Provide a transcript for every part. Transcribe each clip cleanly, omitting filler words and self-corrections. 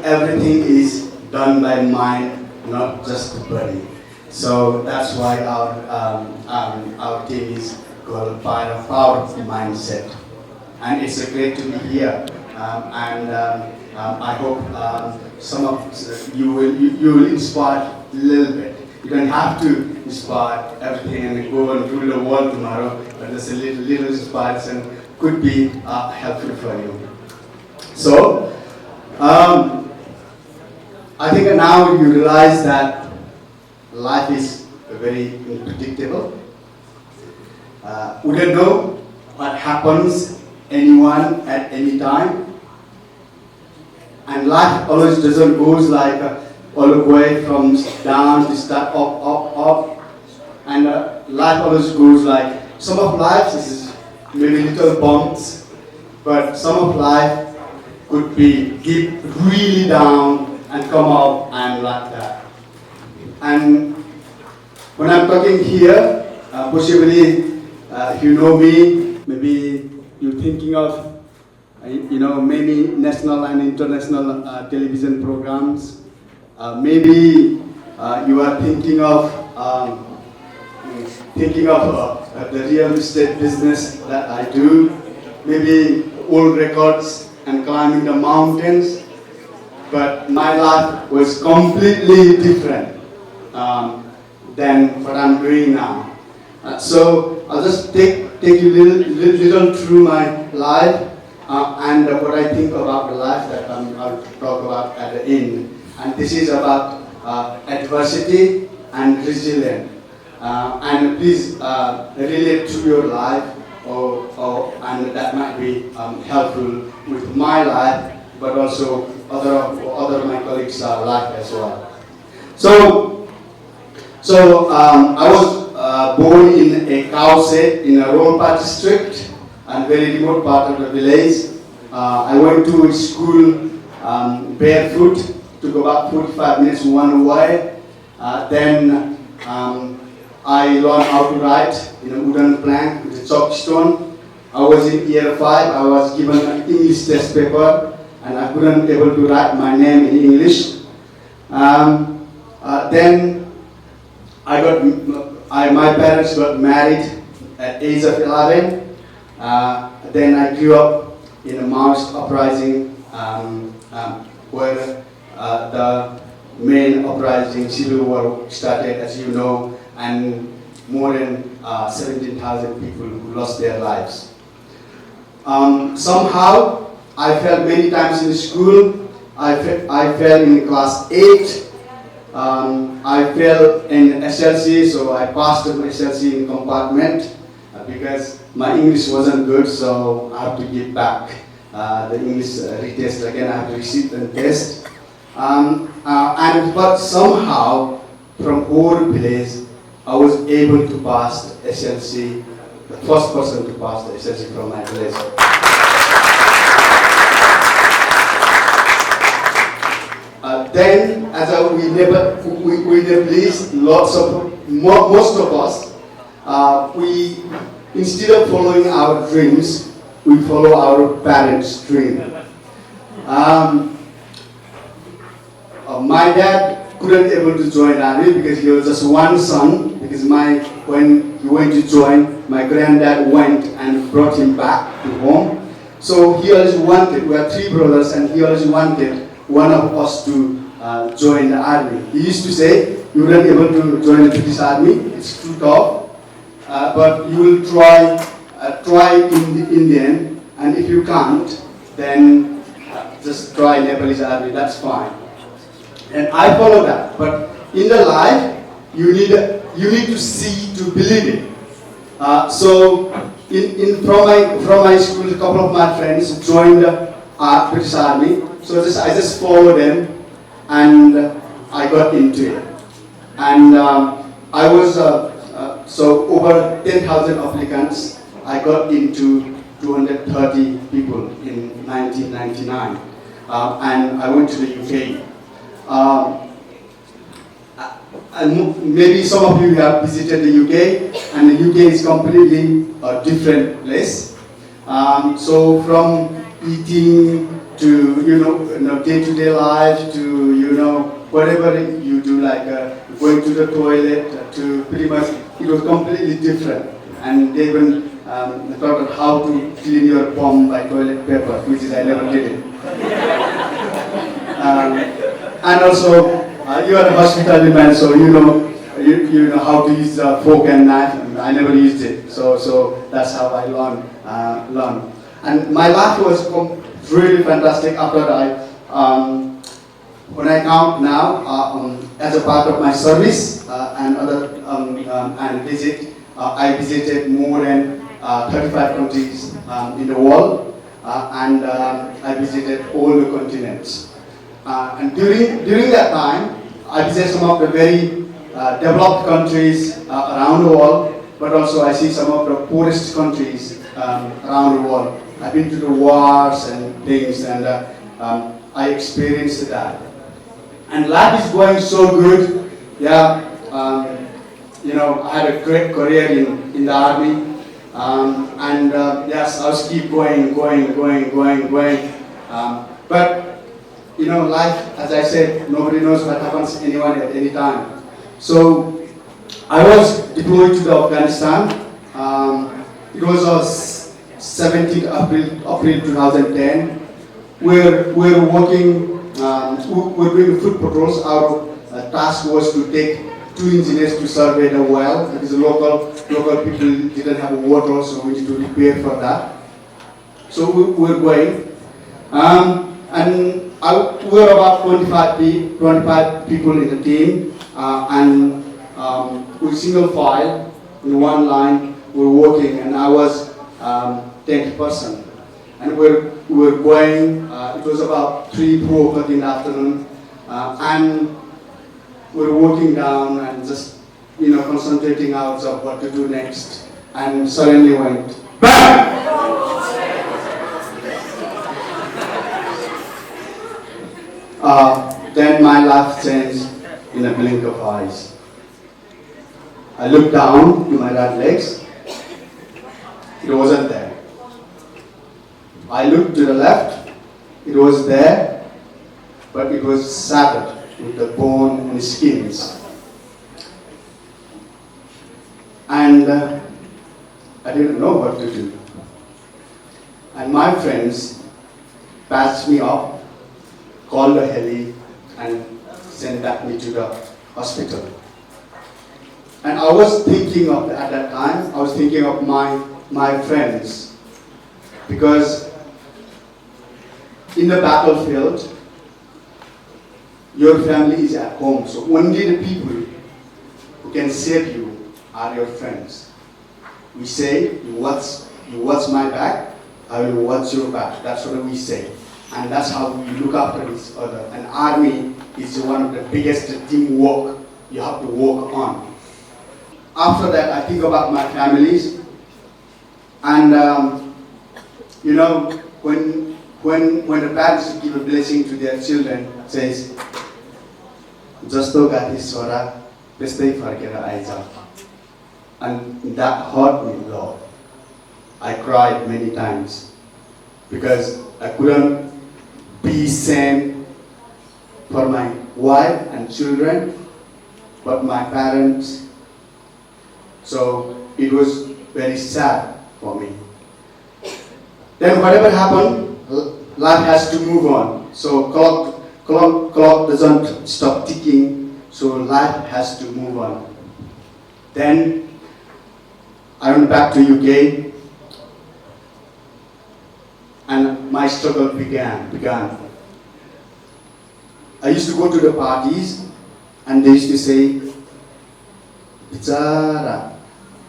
everything is done by mind, not just the body. So that's why our team is called Power Mindset. And it's great to be here. I hope some of you will inspire a little bit. You don't have to inspire everything and go and rule the world tomorrow, but there's a little inspiration could be helpful for you. So, I think now you realize that life is very unpredictable. We don't know what happens anyone at any time. And life always doesn't go like all the way from down to start up. And life always goes like, some of life is maybe little bumps, but some of life could be deep, really down and come up and like that. And when I'm talking here, possibly if you know me, maybe you're thinking of many national and international television programs. Maybe you are thinking of the real estate business that I do. Maybe old records and climbing the mountains. But my life was completely different than what I'm doing now. So I'll just take you little through my life and what I think about the life that I'll talk about at the end. And this is about adversity and resilience. And please relate to your life, and that might be helpful with my life, but also other of my colleagues' life as well. So I was born in a cow shed in a Rompa district, and very remote part of the village. I went to school barefoot, took about 45 minutes one way. Then I learned how to write in a wooden plank with a chalk stone. I was in year 5, I was given an English test paper, and I couldn't be able to write my name in English. Then my parents got married at age of 11. Then I grew up in a Maoist uprising where the main uprising, civil war started, as you know, and more than 17,000 people who lost their lives. Somehow, I fell many times in school. I fell in class 8. I fell in SLC, so I passed my SLC in compartment because my English wasn't good, so I have to give back the English retest again. I have to receipt and test. But somehow, from our village, I was able to pass the SLC, the first person to pass the SLC from my village. Then, as we never pleased, most of us, we instead of following our dreams, we follow our parents' dream. My dad couldn't able to join army because he was just one son. Because when he went to join, my granddad went and brought him back to home. So he always wanted. We are 3 brothers, and he always wanted one of us to join the army. He used to say, "You wouldn't be able to join the British army. It's too tough, but you will try in the end. And if you can't, then just try Nepalese army. That's fine." And I follow that. But in the life, you need to see to believe it. So from my school, a couple of my friends joined the British Army. So I just followed them, and I got into it. And I was so over 10,000 applicants. I got into 230 people in 1999, and I went to the UK. And maybe some of you have visited the UK, and the UK is completely a different place. So from eating to day-to-day life, to whatever you do, like going to the toilet, to pretty much it was completely different. And they even taught us how to clean your palm by toilet paper, which is I never did it. And also you are a hospitality man, so you know how to use a fork and knife. And I never used it, so that's how I learned. And my life was really fantastic after when I count now as a part of my service and other and visit. I visited more than 35 countries in the world, and I visited all the continents. And during that time, I visited some of the very developed countries around the world, but also I see some of the poorest countries around the world. I've been to the wars and things, and I experienced that. And life is going so good. Yeah, I had a great career in the army, and yes, I'll keep going. But life, as I said, nobody knows what happens to anyone at any time. So I was deployed to Afghanistan. It was 17th April 2010. We're working. We're doing food patrols. Our task was to take 2 engineers to survey the well, because the local people didn't have water, so we need to prepare for that. So we're going, and we're about 25 people in the team, and with single file in one line we're working, and I was 10th person, and we're going. It was about 3-4 o'clock in the afternoon, and we're walking down and just concentrating out of what to do next, and suddenly went BAM! Then my life changed in a blink of eyes. I looked down to my right legs. It wasn't there. I looked to the left. It was there, but it was shattered with the bone and skins. And I didn't know what to do. And my friends patched me up, called a heli, and sent me to the hospital. And I was thinking of, at that time, I was thinking of my friends, because in the battlefield, your family is at home, so only the people who can save you are your friends. We say, you watch my back, I will watch your back. That's what we say. And that's how we look after each other. An army is one of the biggest teamwork you have to work on. After that, I think about my families. And when the parents give a blessing to their children, says, "Jasto gati sora, त्यस्तै फर्केर eyes." And that hurt me a lot. I cried many times because I couldn't be same for my wife and children, but my parents. So it was very sad for me. Then whatever happened, life has to move on. So clock doesn't stop ticking, so life has to move on. Then I went back to UK, and my struggle began. I used to go to the parties, and they used to say, "Bichara,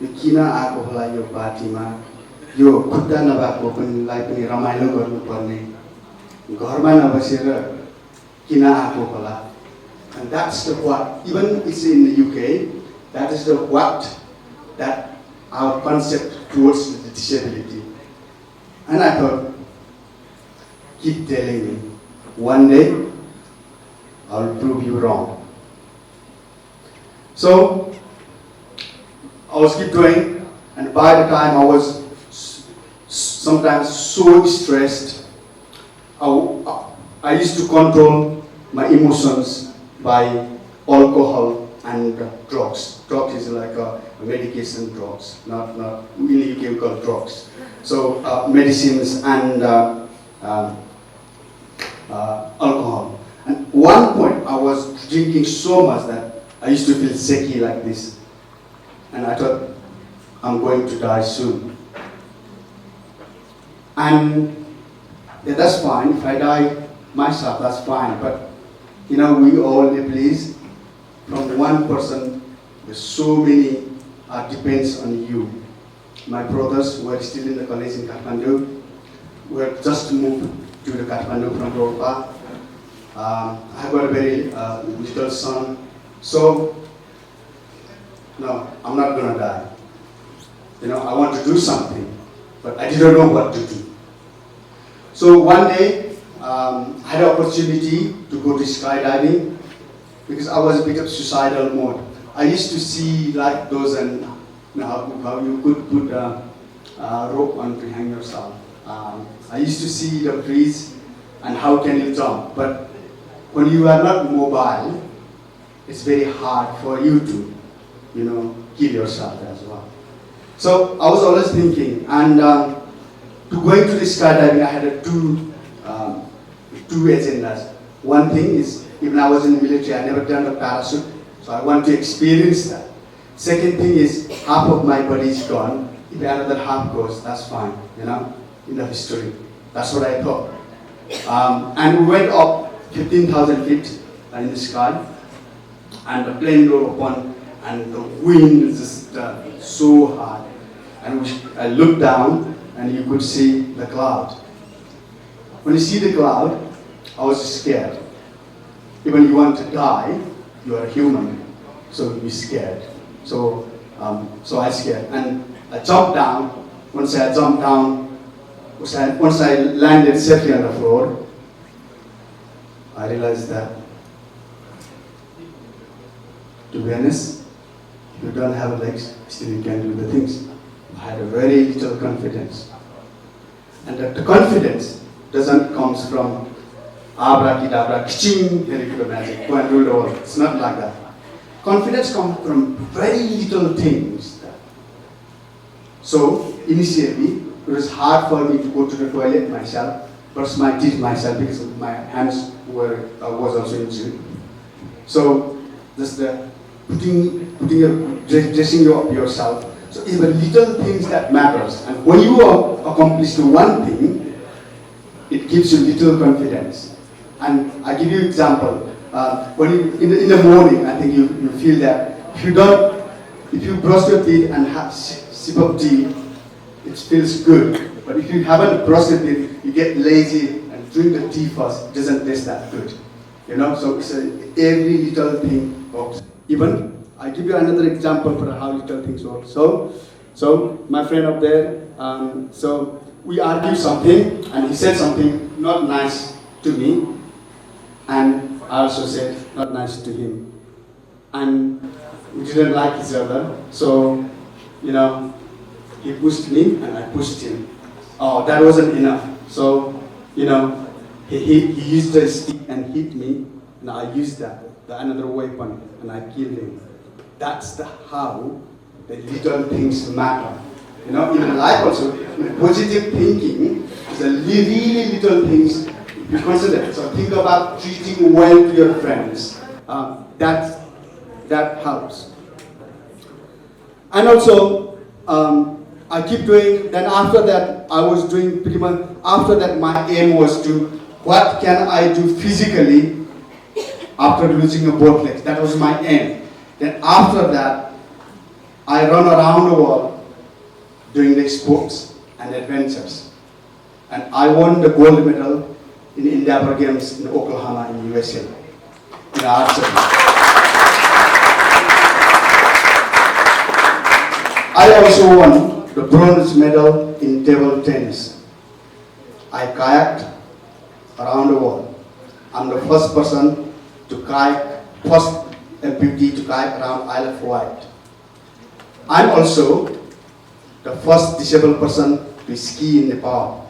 यो किन आएको होला यो पार्टीमा, यो खुट्टा नभएको पनिलाई पनि रमाइलो गर्नुपर्ने, घरमा नबसेर किन आएको होला." And that's the what, even it's in the UK, that is the what, that our concept towards the disability. And I thought, keep telling me, one day I will prove you wrong. So I was keep going, and by the time I was sometimes so stressed, I used to control my emotions by alcohol and drugs. Drugs is like a medication drugs, not in UK we call drugs. So medicines and alcohol. And one point I was drinking so much that I used to feel sicky like this. And I thought, I'm going to die soon. And yeah, that's fine. If I die myself, that's fine. But you know, we all please from one person. There's so many depends on you. My brothers were still in the college in Kathmandu. We had just moved to the Kathmandu from Europa. I got a very little son. So no, I'm not gonna die. You know, I want to do something, but I didn't know what to do. So one day, I had an opportunity to go to skydiving because I was a bit of suicidal mode. I used to see like those and you know, how you could put a rope on to hang yourself. I used to see the breeze and how can you jump. But when you are not mobile, it's very hard for you to, you know, kill yourself as well. So I was always thinking, and to going to the skydiving, I had two agendas. One thing is, even I was in the military, I never done a parachute, so I want to experience that. Second thing is, half of my body is gone. If another half goes, that's fine, you know, in the history. That's what I thought. And we went up 15,000 feet in the sky, and the plane drove upon, and the wind is just so hard. And I looked down, and you could see the cloud. When you see the cloud, I was scared. Even you want to die, you are human, so you're scared. So I scared, and I jumped down. Once I jumped down, once I landed safely on the floor, I realized that, to be honest, if you don't have legs, still you can do the things. I had a very little confidence. And the confidence doesn't come from abracadabra, ka-ching, helicopter magic, go and rule the world. It's not like that. Confidence comes from very little things. So, initially, it was hard for me to go to the toilet myself, brush my teeth myself because my hands was also injured. So, just dressing you up yourself. So it's the little things that matters. And when you accomplish the one thing, it gives you little confidence. And I give you an example. When you, in the morning, I think you feel that if you brush your teeth and have sip of tea, it feels good. But if you haven't brushed your teeth, you get lazy and drink the tea first. It doesn't taste that good. You know, so it's every little thing works. Even I give you another example for how little things work. So my friend up there, so we argued something, and he said something not nice to me, and I also said not nice to him, and we didn't like each other. So, you know, he pushed me and I pushed him. Oh, that wasn't enough. So, you know, he used the stick and hit me, and I used that, another weapon, and I killed him. That's how the little things matter. You know, in life also, positive thinking is the really little things you consider. So think about treating well to your friends. That helps. And also, I keep doing, then after that, I was doing pretty much, after that my aim was to, what can I do physically after losing both legs? That was my aim. Then after that, I run around the world doing the sports and adventures. And I won the gold medal in the Endeavor Games in Oklahoma in USA, in archery. I also won the bronze medal in table tennis. I kayaked around the world. I'm the first person to kayak, first amputee to kayak around Isle of Wight. I'm also the first disabled person to ski in Nepal.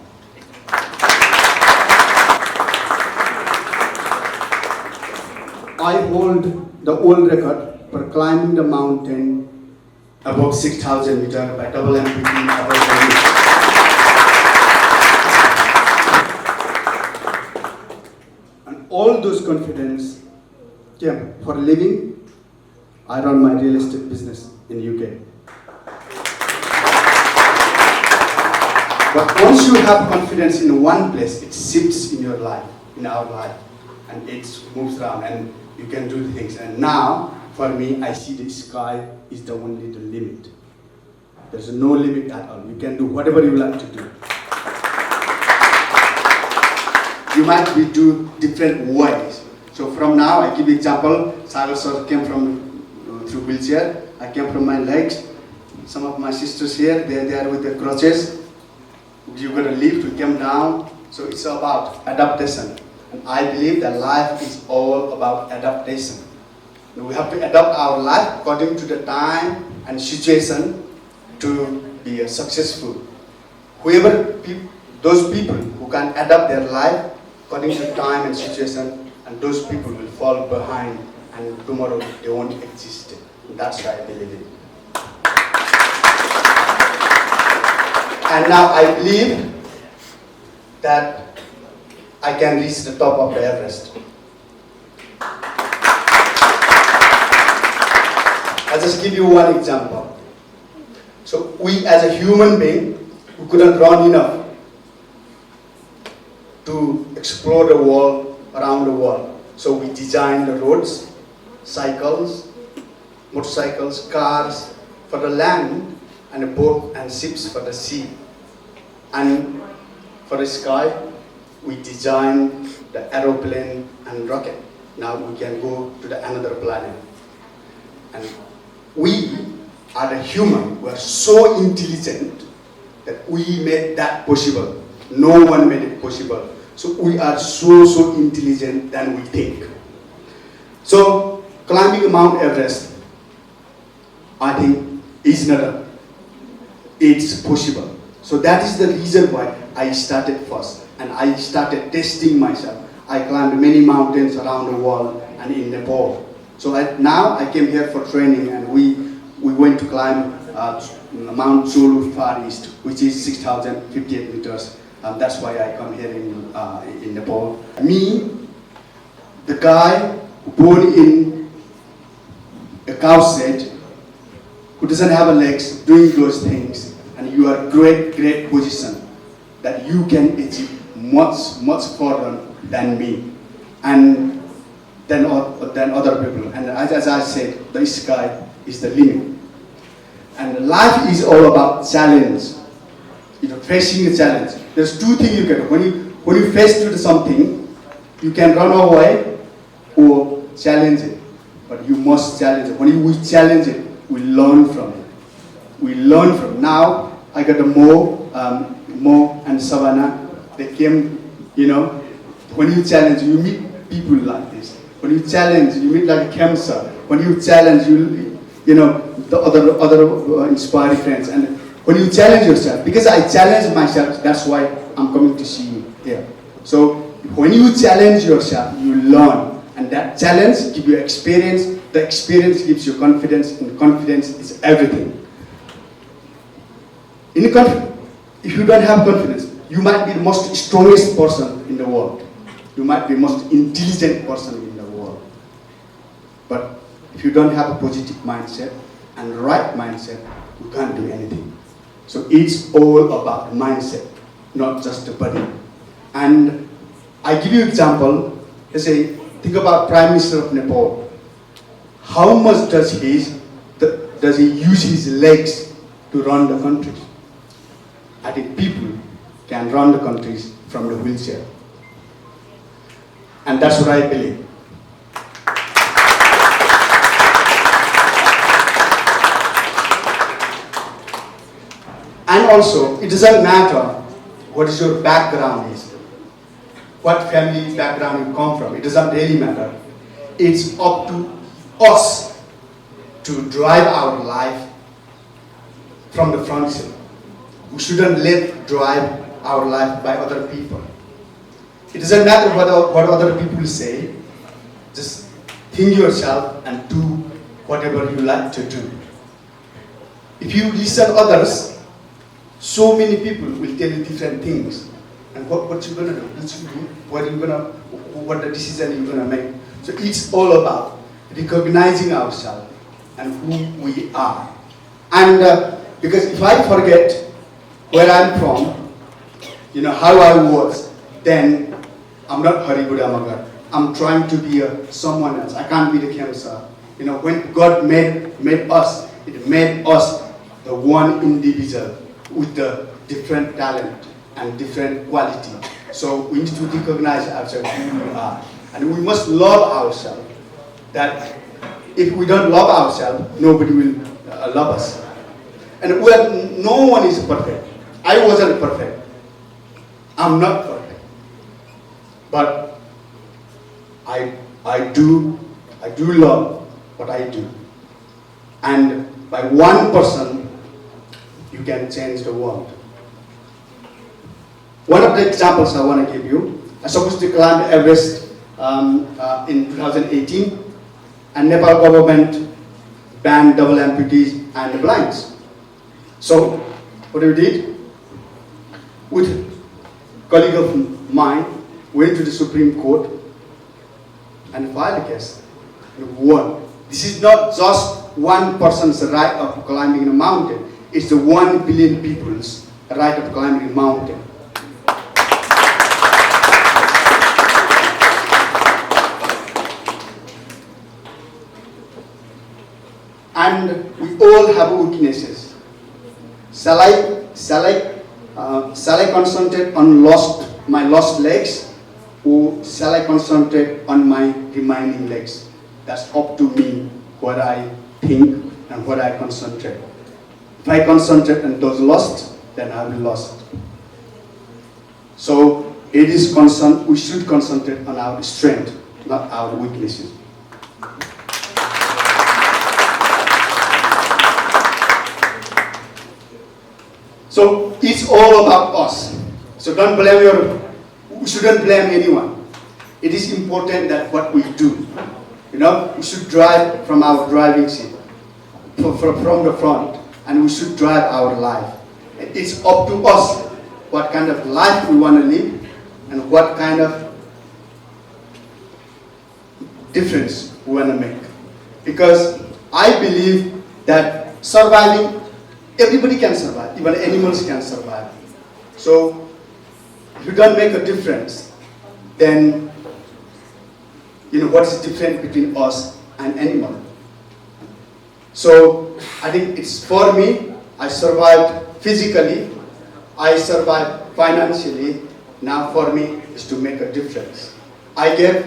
I hold the world record for climbing the mountain above 6,000 meters by double MPT above the roof. And all those confidence came for a living. I run my real estate business in UK. But once you have confidence in one place, it shifts in your life, in our life, and it moves around and you can do things. And now, for me, I see the sky is the only the limit. There's no limit at all. You can do whatever you like to do. You might do different ways. So from now, I give example. Sagar sir came from through wheelchair. I came from my legs. Some of my sisters here, they are with the crutches. You got a lift, we came down. So it's about adaptation. And I believe that life is all about adaptation. We have to adapt our life according to the time and situation to be successful. Those people who can adapt their life according to time and situation, and those people will fall behind, and tomorrow they won't exist. That's what I believe in. And now I believe that I can reach the top of the Everest. I'll just give you one example. So we as a human being, we couldn't run enough to explore the world, around the world. So we designed the roads, cycles, motorcycles, cars for the land, and a boat and ships for the sea. And for the sky, we designed the aeroplane and rocket. Now we can go to another planet. And we are the human. We are so intelligent that we made that possible. No one made it possible. So we are so intelligent than we think. So climbing Mount Everest, I think, is not it's possible. So that is the reason why I started first. And I started testing myself. I climbed many mountains around the world and in Nepal. So now I came here for training, and we went to climb Mount Zulu Far East, which is 6,058 meters. That's why I come here in Nepal. Me, the guy born in a cow shed, who doesn't have legs, doing those things, and you are great position that you can achieve much further than me and than other people. And as I said, the sky is the limit. And life is all about challenge. Facing a challenge. There's two things you can do. When you face to something, you can run away or challenge it. But you must challenge it. When we challenge it, we learn from it. We learn from. Now I got a Mo and Savannah. They came, when you challenge, you meet people like this. When you challenge, you meet like a cancer. When you challenge, the other inspiring friends. And when you challenge yourself, because I challenge myself, that's why I'm coming to see you here. So when you challenge yourself, you learn. And that challenge gives you experience. The experience gives you confidence, and confidence is everything. If you don't have confidence, you might be the most strongest person in the world. You might be the most intelligent person in the world. But if you don't have a positive mindset and right mindset, you can't do anything. So it's all about mindset, not just the body. And I give you an example. Let's say, think about Prime Minister of Nepal. How much does he use his legs to run the country? I think people can run the countries from the wheelchair. And that's what I believe. And also, it doesn't matter what is your background is, what family background you come from. It doesn't really matter. It's up to us to drive our life from the front seat. We shouldn't let drive our life by other people. It doesn't matter what other people say. Just think yourself and do whatever you like to do. If you listen others, so many people will tell you different things. And what you're gonna do, what the decision you're gonna make. So it's all about recognizing ourselves and who we are. And because if I forget where I'm from, how I was, then I'm not Budha Magar. I'm trying to be someone else. I can't be the cancer. When God made us, it made us the one individual with the different talent and different quality. So we need to recognize ourselves who we are. And we must love ourselves. That if we don't love ourselves, nobody will love us. And no one is perfect. I wasn't perfect. I'm not perfect. But I do love what I do. And by one person, you can change the world. One of the examples I want to give you, I was supposed to climb Everest in 2018, and Nepal government banned double amputees and the blinds. So, what we did, with a colleague of mine, went to the Supreme Court and filed a case. And won. This is not just one person's right of climbing a mountain. It's the 1 billion people's right of climbing a mountain. And we all have weaknesses. Shall I concentrate on my lost legs, or shall I concentrate on my remaining legs? That's up to me what I think and what I concentrate. If I concentrate on those lost, then I will be lost. So we should concentrate on our strength, not our weaknesses. So it's all about us. So don't blame we shouldn't blame anyone. It is important that what we do, we should drive from our driving seat, from the front, and we should drive our life. It's up to us what kind of life we want to live and what kind of difference we want to make. Because I believe that surviving, everybody can survive, even animals can survive. So if you don't make a difference, then what is different between us and animal? So I think it's for me, I survived physically, I survived financially. Now for me is to make a difference. I gave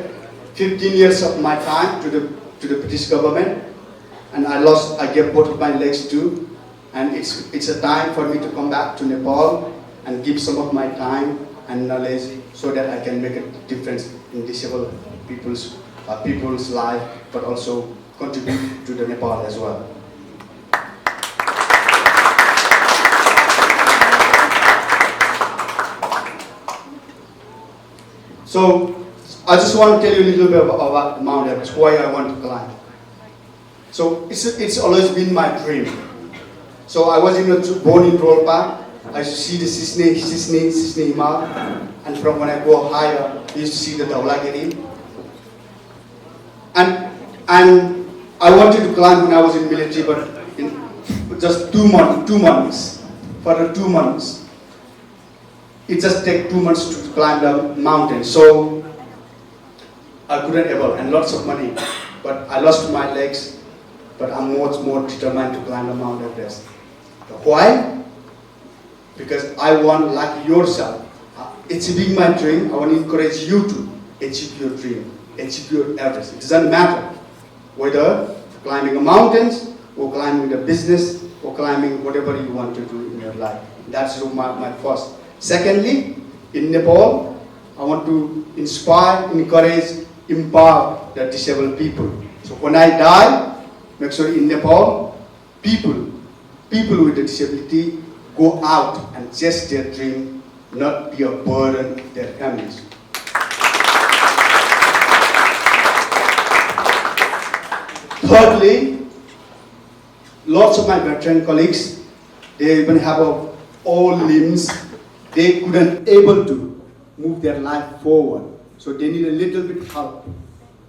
15 years of my time to the British government, and I gave both of my legs too. And it's a time for me to come back to Nepal and give some of my time and knowledge so that I can make a difference in disabled people's life, but also contribute to the Nepal as well. So I just want to tell you a little bit about Mount Everest, why I want to climb. So it's always been my dream. So I was born in Rolpa. I used to see the Sisne Himal, and from when I go higher, I used to see the Dhaulagiri. And I wanted to climb when I was in military, but in just 2 months. For the 2 months, it just takes 2 months to climb the mountain. So I couldn't able, and lots of money, but I lost my legs. But I'm much more determined to climb the Mount Everest. Why? Because I want, like yourself, achieving my dream. I want to encourage you to achieve your dream, achieve your Everest. It doesn't matter whether climbing mountains or climbing the business or climbing whatever you want to do in your life. That's my first. Secondly, in Nepal, I want to inspire, encourage, empower the disabled people. So when I die, make sure in Nepal, people with a disability go out and chase their dream, not be a burden to their families. Thirdly, lots of my veteran colleagues, they even have old limbs. They couldn't able to move their life forward. So they need a little bit help.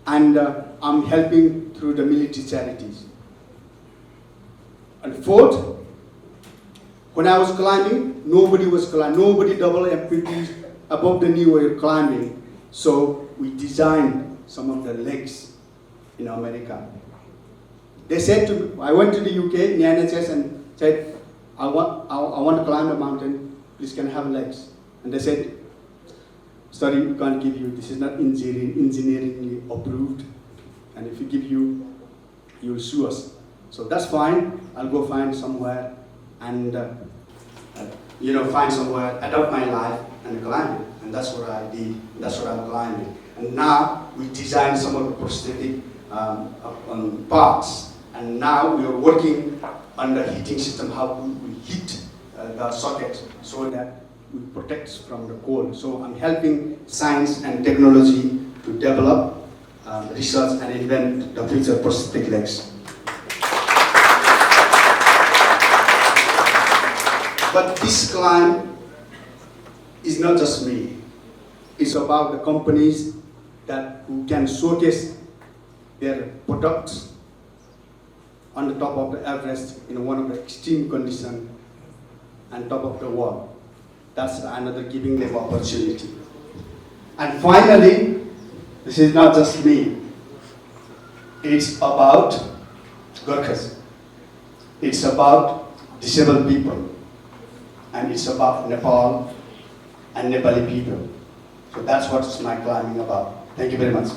And I'm helping through the military charities. And fourth, when I was climbing, nobody was climbing. Nobody double amputees above the knee were climbing. So we designed some of the legs in America. They said to me, I went to the UK in the NHS and said, I want to climb a mountain, please can I have legs? And they said, sorry, we can't give you, this is not engineeringly approved. And if we give you, you'll sue us. So that's fine, I'll go find somewhere and find somewhere, adapt my life and climb it. And that's what I did, that's what I'm climbing. And now we designed some of the prosthetic parts. And now we are working on the heating system, how we heat the socket so that we protect from the cold. So I'm helping science and technology to develop research and invent the future prosthetic legs. But this climb is not just me. It's about the companies who can showcase their products on the top of the Everest in one of the extreme conditions and top of the world. That's another giving them opportunity. And finally, this is not just me. It's about Gurkhas. It's about disabled people. And it's about Nepal and Nepali people. So that's what my climbing about. Thank you very much.